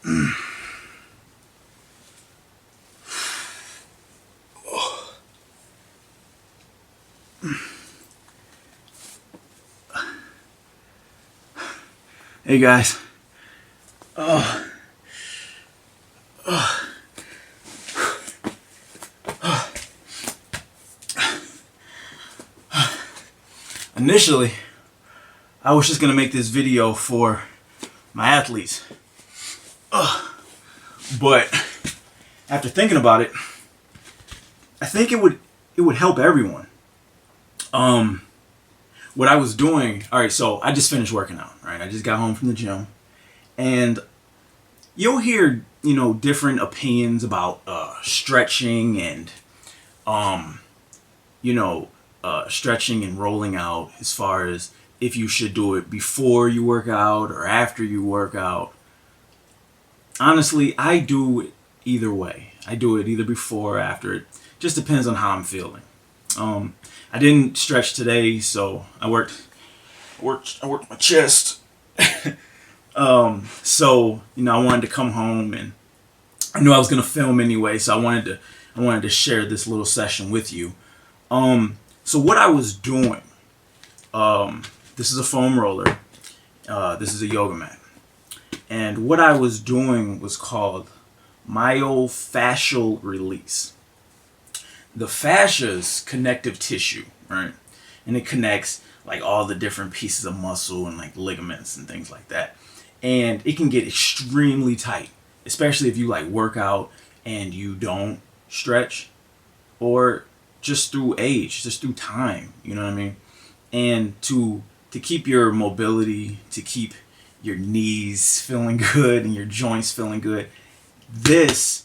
Hey guys. Initially, I was just gonna make this video for my athletes, but after thinking about it, I think it would help everyone. What I was doing, all right, so I just finished working out, right? I just got home from the gym, and you'll hear, different opinions about stretching and, stretching and rolling out as far as if you should do it before you work out or after you work out. Honestly, I do it either way. I do it either before or after. It just depends on how I'm feeling. I didn't stretch today, so I worked my chest. So I wanted to come home, and I knew I was gonna film anyway, so I wanted to share this little session with you. So what I was doing, this is a foam roller, this is a yoga mat, and what I was doing was called myofascial release. The fascia is connective tissue, right? And it connects like all the different pieces of muscle and like ligaments and things like that. And it can get extremely tight, especially if you like work out and you don't stretch, or just through age, just through time, you know what I mean? And to keep your mobility, to keep your knees feeling good and your joints feeling good, this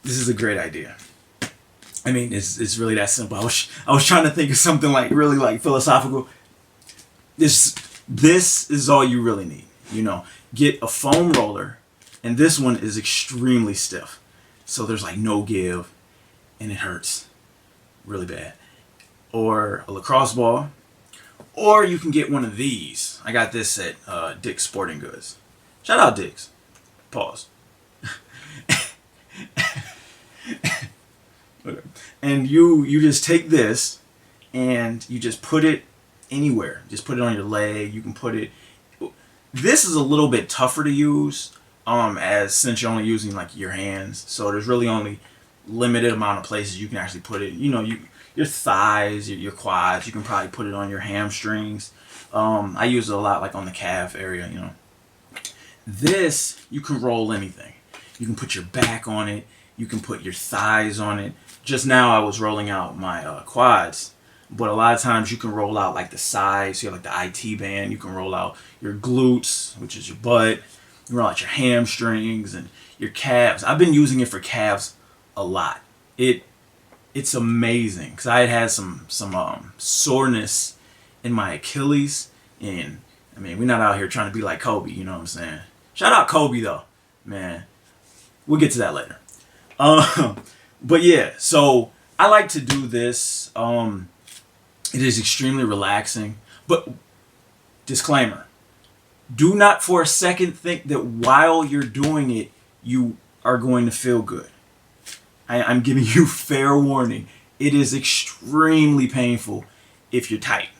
is a great idea. I mean, it's really that simple. I was trying to think of something like really like philosophical. This is all you really need. Get a foam roller, and this one is extremely stiff, so there's like no give, and it hurts really bad. Or a lacrosse ball, or you can get one of these. I got this at Dick's Sporting Goods. Shout out Dick's. Pause. And you just take this and you just put it anywhere. Just put it on your leg. You can put it. This is a little bit tougher to use, since you're only using like your hands. So there's really only limited amount of places you can actually put it. Your thighs, your quads. You can probably put it on your hamstrings. I use it a lot like on the calf area. This you can roll anything. You can put your back on it. You can put your thighs on it. Just now I was rolling out my quads, but a lot of times you can roll out like the sides. So you have like the IT band. You can roll out your glutes, which is your butt. You can roll out your hamstrings and your calves. I've been using it for calves a lot. It's amazing because I had some soreness in my Achilles, and I mean we're not out here trying to be like Kobe. You know what I'm saying? Shout out Kobe though, man. We'll get to that later. But yeah, so I like to do this. It is extremely relaxing. But disclaimer, do not for a second think that while you're doing it, you are going to feel good. I'm giving you fair warning. It is extremely painful if you're tight.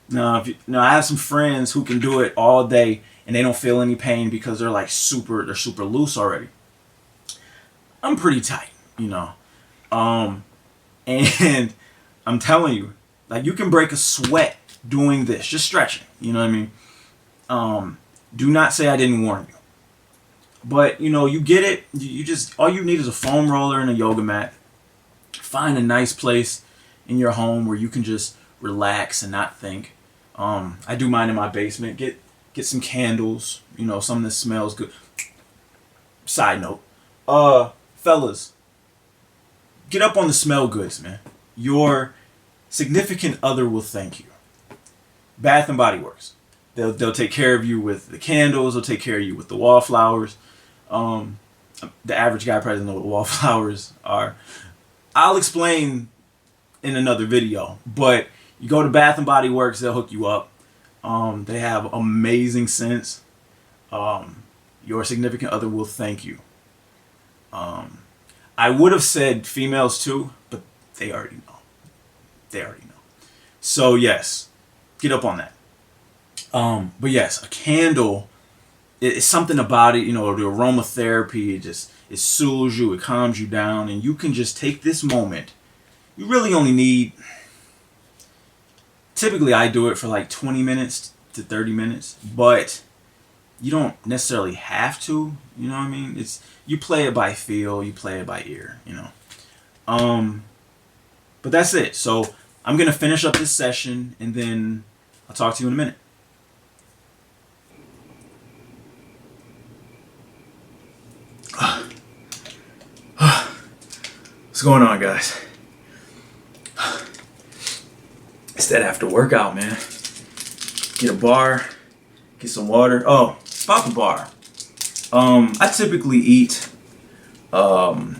Now, I have some friends who can do it all day and they don't feel any pain because they're super loose already. I'm pretty tight, and I'm telling you, like you can break a sweat doing this, just stretching, you know what I mean? Do not say I didn't warn you. But, you get it, you just, all you need is a foam roller and a yoga mat. Find a nice place in your home where you can just relax and not think. I do mine in my basement. Get some candles, something that smells good. Side note, fellas, get up on the smell goods, man. Your significant other will thank you. Bath and Body Works. They'll take care of you with the candles. They'll take care of you with the wallflowers. The average guy probably doesn't know what wallflowers are. I'll explain in another video. But you go to Bath and Body Works, they'll hook you up. They have amazing scents. Your significant other will thank you. I would have said females too, but they already know. They already know. So yes, get up on that. But yes, a candle. It's something about it. You know, the aromatherapy. It soothes you. It calms you down, and you can just take this moment. You really only need. Typically, I do it for like 20 minutes to 30 minutes, but you don't necessarily have to. You know what I mean? It's you play it by feel. You play it by ear. You know. But that's it. So I'm gonna finish up this session, and then I'll talk to you in a minute. What's going on, guys? It's that after workout, man. Get a bar, get some water. Oh, about the bar. I typically eat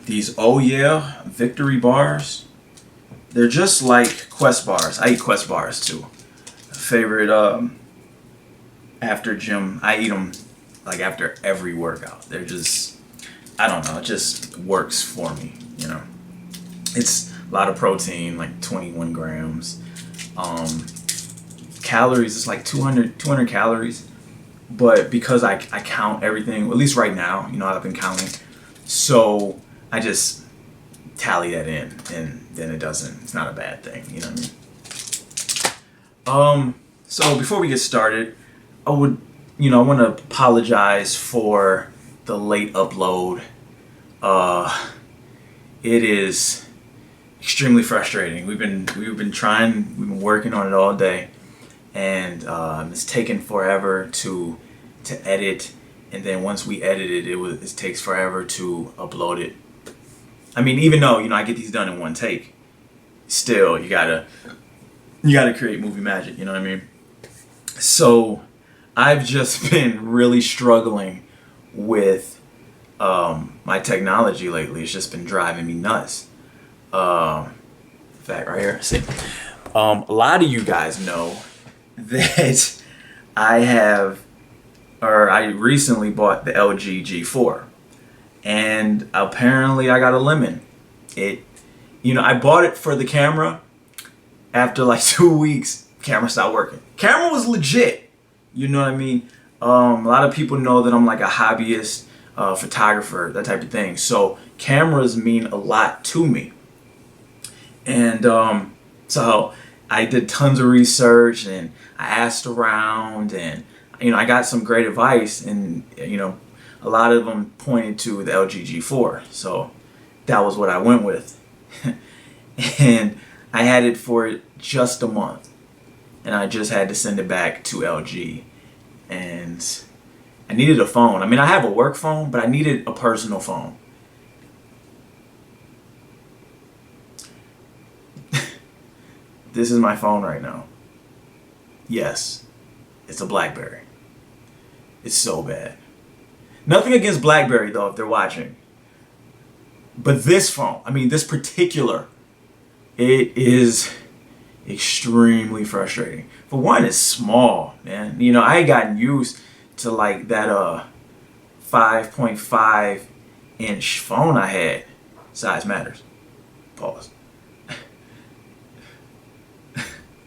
these Oh Yeah Victory bars. They're just like Quest bars. I eat Quest bars too. Favorite after gym. I eat them like after every workout. They're just, I don't know, it just works for me, you know. It's a lot of protein, like 21 grams. Calories, it's like 200 calories. But because I count everything, at least right now, you know, I've been counting. So I just tally that in, and then it's not a bad thing, you know what I mean? So before we get started, I want to apologize for the late upload. It is extremely frustrating. We've been working on it all day, and it's taken forever to edit, and then once we edit it, it takes forever to upload it. I mean, even though, you know, I get these done in one take, still you gotta create movie magic, you know what I mean? So I've just been really struggling with my technology lately. It's just been driving me nuts. In fact, right here, see, a lot of you guys know that I recently bought the LG G4, and apparently I got a lemon. I bought it for the camera. After like 2 weeks, camera stopped working. Camera was legit, you know what I mean? A lot of people know that I'm like a hobbyist photographer, that type of thing. So cameras mean a lot to me. And so I did tons of research, and I asked around, and I got some great advice, and a lot of them pointed to the LG G4. So that was what I went with. And I had it for just a month, and I just had to send it back to LG. And I needed a phone. I mean, I have a work phone, but I needed a personal phone. This is my phone right now. Yes, it's a BlackBerry. It's so bad. Nothing against BlackBerry, though, if they're watching. But this phone, this particular, it is extremely frustrating. For one, it's small, man. I ain't gotten used to like that 5.5 inch phone I had. Size matters. Pause.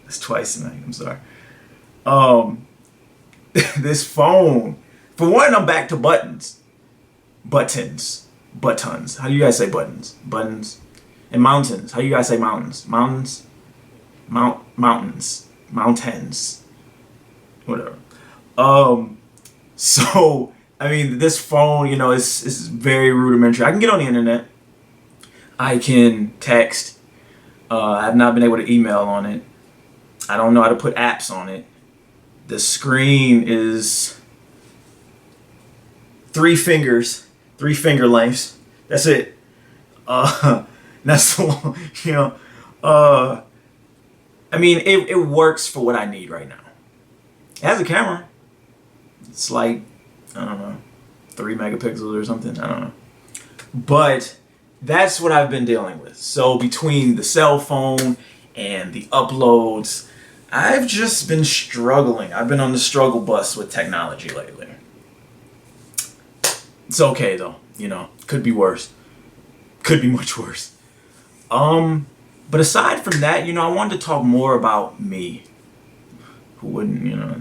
That's twice tonight. I'm sorry. This phone. For one, I'm back to buttons. Buttons. How do you guys say buttons? Buttons. And mountains. How do you guys say mountains? Mountains. Mountains. Mountains. Whatever. So this phone, is very rudimentary. I can get on the internet. I can text. I have not been able to email on it. I don't know how to put apps on it. The screen is 3 fingers, 3 finger lengths. That's it. That's the long, it works for what I need right now. It has a camera. It's like, I don't know, 3 megapixels or something. I don't know. But that's what I've been dealing with. So between the cell phone and the uploads, I've just been struggling. I've been on the struggle bus with technology lately. It's okay though, you know. Could be worse. Could be much worse. But aside from that, you know, I wanted to talk more about me. Who wouldn't, you know?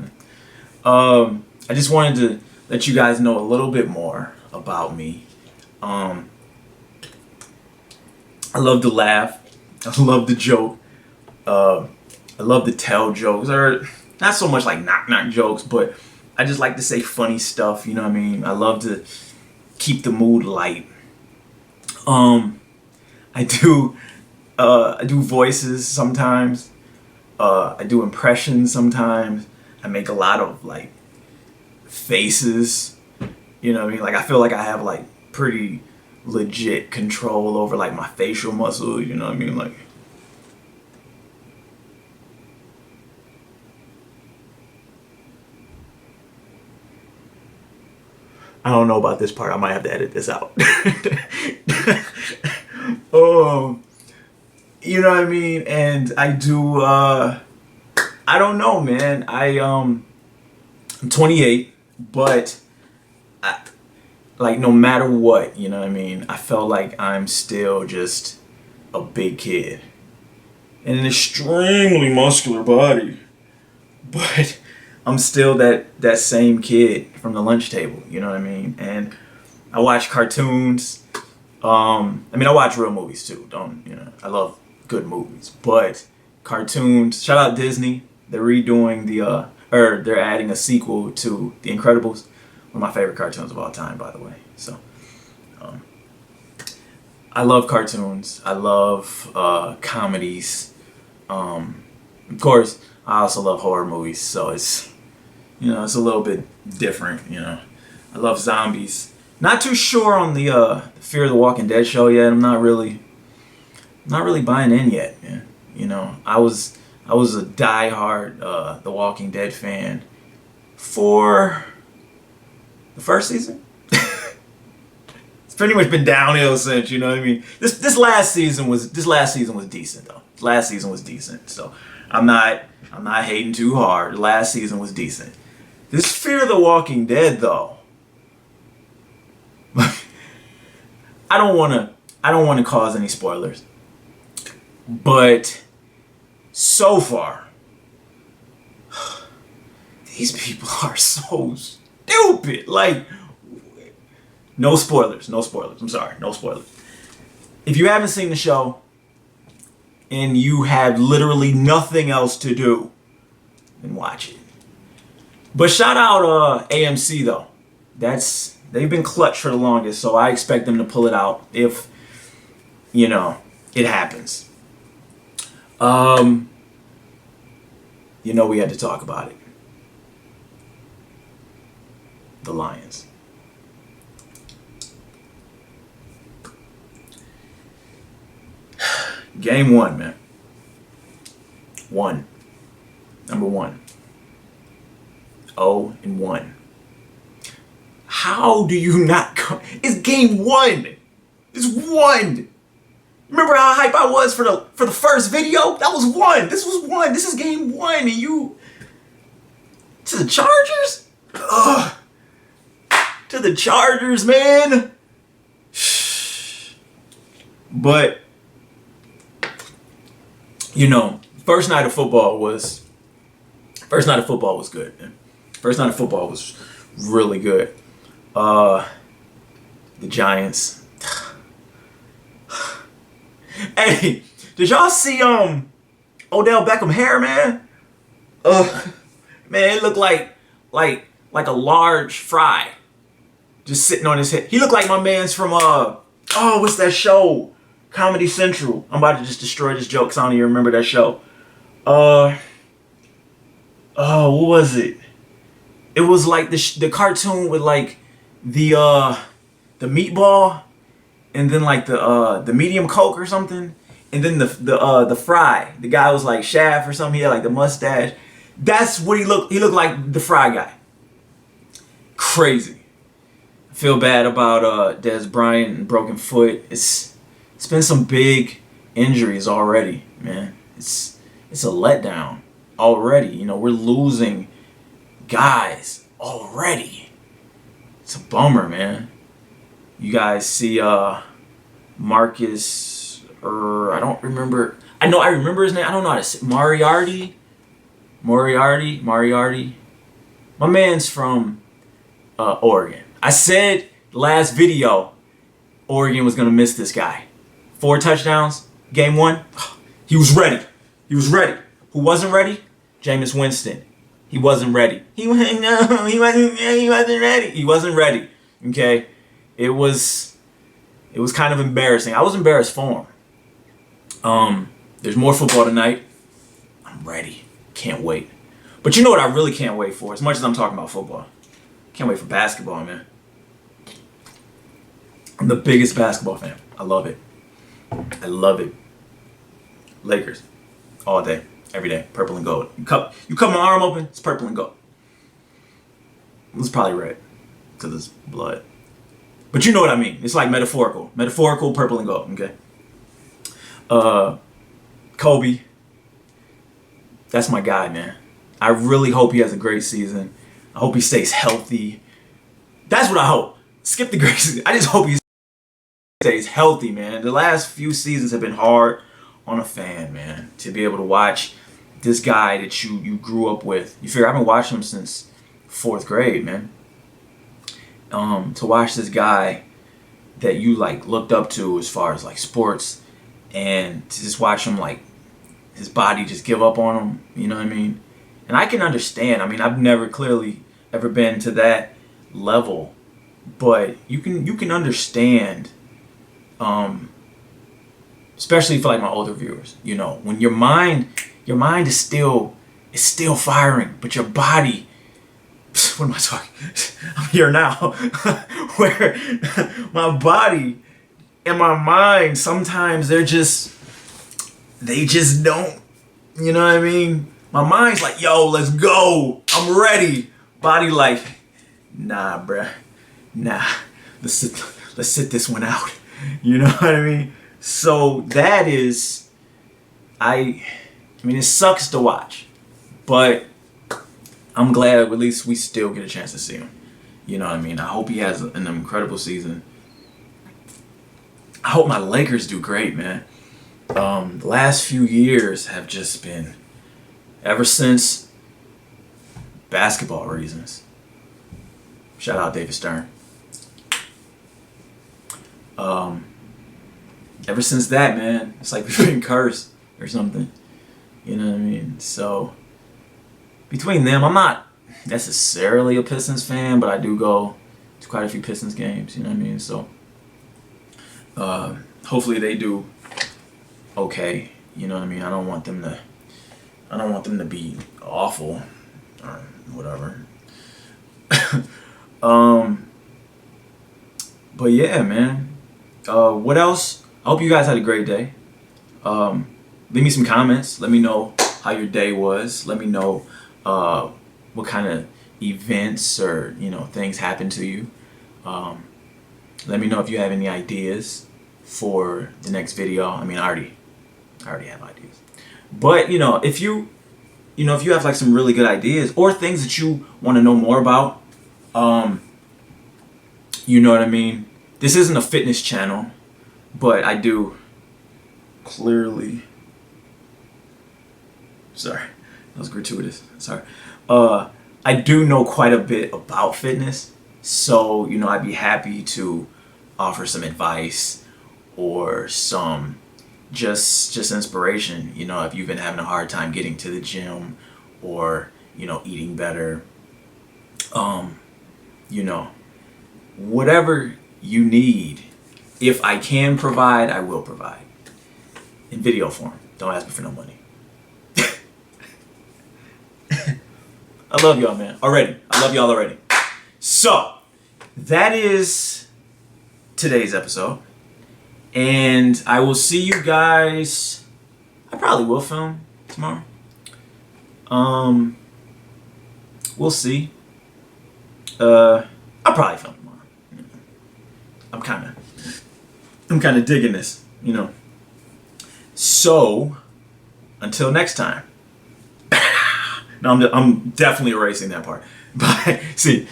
I just wanted to let you guys know a little bit more about me. I love to laugh. I love to joke. I love to tell jokes, or not so much like knock jokes, but I just like to say funny stuff. You know what I mean? I love to keep the mood light. I do voices sometimes. I do impressions sometimes. I make a lot of like faces. You know what I mean? Like I feel like I have like pretty legit control over like my facial muscles. You know what I mean? Like. I don't know about this part. I might have to edit this out. You know what I mean? And I do, I don't know, man. I'm 28, but like no matter what, you know what I mean? I felt like I'm still just a big kid. And an extremely muscular body. But I'm still that same kid from the lunch table, you know what I mean? And I watch cartoons. I mean, I watch real movies too. I love good movies, but cartoons. Shout out Disney. They're redoing they're adding a sequel to The Incredibles. One of my favorite cartoons of all time, by the way. So, I love cartoons. I love comedies. Of course, I also love horror movies. So it's a little bit different. You know, I love zombies. Not too sure on the Fear of the Walking Dead show yet. I'm not really buying in yet, man. You know, I was a diehard The Walking Dead fan for the first season. It's pretty much been downhill since, you know what I mean? This last season was decent though. Last season was decent. So I'm not hating too hard. The last season was decent. This Fear of the Walking Dead though. I don't want to cause any spoilers. But so far, these people are so stupid. Like, no spoilers. I'm sorry, no spoilers. If you haven't seen the show and you have literally nothing else to do, then watch it. But shout out AMC though. They've been clutch for the longest, so I expect them to pull it out if, it happens. We had to talk about it. The Lions. Game 1, man. 1. Number 1. 0-1. How do you not come? It's game 1. It's 1. Remember how hype I was for the first video? That was 1. This was 1. This is game 1, and you to the Chargers? Ugh. To the Chargers, man. But first night of football was good, man. First night of football was really good. The Giants. Hey, did y'all see Odell Beckham hair, man? Man, it looked like a large fry just sitting on his head. He looked like my man's from what's that show? Comedy Central. I'm about to just destroy this joke because I don't even remember that show. What was it? It was like the cartoon with like the meatball and then like the medium Coke or something, and then the fry. The guy was like Shaft or something. He had like the mustache. That's what he looked. He looked like the fry guy. Crazy. I feel bad about Dez Bryant and broken foot. It's been some big injuries already, man. It's a letdown. already. You know, we're losing guys already. It's a bummer, man. You guys see Marcus, or I don't remember. I remember his name. I don't know how to say Moriarty. My man's from Oregon. I said last video Oregon was gonna miss this guy. 4 touchdowns, game 1. He was ready. Who wasn't ready? Jameis Winston. He wasn't ready. He wasn't ready. He wasn't ready. Okay? It was kind of embarrassing. I was embarrassed for him. There's more football tonight. I'm ready. Can't wait. But you know what I really can't wait for, as much as I'm talking about football? Can't wait for basketball, man. I'm the biggest basketball fan. I love it. Lakers. All day. Every day. Purple and gold. You cut my arm open, it's purple and gold. It's probably red, because it's blood. But you know what I mean. It's like metaphorical. Metaphorical, purple and gold, okay? Kobe. That's my guy, man. I really hope he has a great season. I hope he stays healthy. That's what I hope. Skip the great season. I just hope he stays healthy, man. The last few seasons have been hard on a fan, man. To be able to watch this guy that you grew up with. You figure I've been watching him since 4th grade, man. To watch this guy that you like looked up to as far as like sports, and to just watch him like his body just give up on him, you know what I mean? And I can understand. I mean, I've never clearly ever been to that level, but you can understand, especially for like my older viewers, you know, when your mind is still firing, but your body, what am I talking? I'm here now, where my body and my mind sometimes they just don't, you know what I mean? My mind's like, yo, let's go, I'm ready. Body like, nah, bruh, nah, let's sit this one out. You know what I mean? So that is, I mean, it sucks to watch, but I'm glad at least we still get a chance to see him. You know what I mean? I hope he has an incredible season. I hope my Lakers do great, man. The last few years have just been, ever since basketball reasons. Shout out David Stern. Ever since that, man, it's like we've been cursed or something. You know what I mean? So between them, I'm not necessarily a Pistons fan, but I do go to quite a few Pistons games. You know what I mean? So hopefully they do okay. You know what I mean? I don't want them to be awful or whatever. But yeah, man. What else? I hope you guys had a great day. Leave me some comments. Let me know how your day was. Let me know what kind of events or things happened to you. Let me know if you have any ideas for the next video. I mean, I already have ideas. But if you have like some really good ideas or things that you want to know more about, you know what I mean? This isn't a fitness channel, but I do clearly. Sorry, that was gratuitous. Sorry. I do know quite a bit about fitness, so I'd be happy to offer some advice or some just inspiration. If you've been having a hard time getting to the gym or eating better, whatever you need, if I can provide, I will provide in video form. Don't ask me for no money. I love y'all, man. Already. I love y'all already. So, that is today's episode. And I will see you guys. I probably will film tomorrow. We'll see. I'll probably film tomorrow. I'm kind of digging this, So, until next time. No, I'm definitely erasing that part. But see,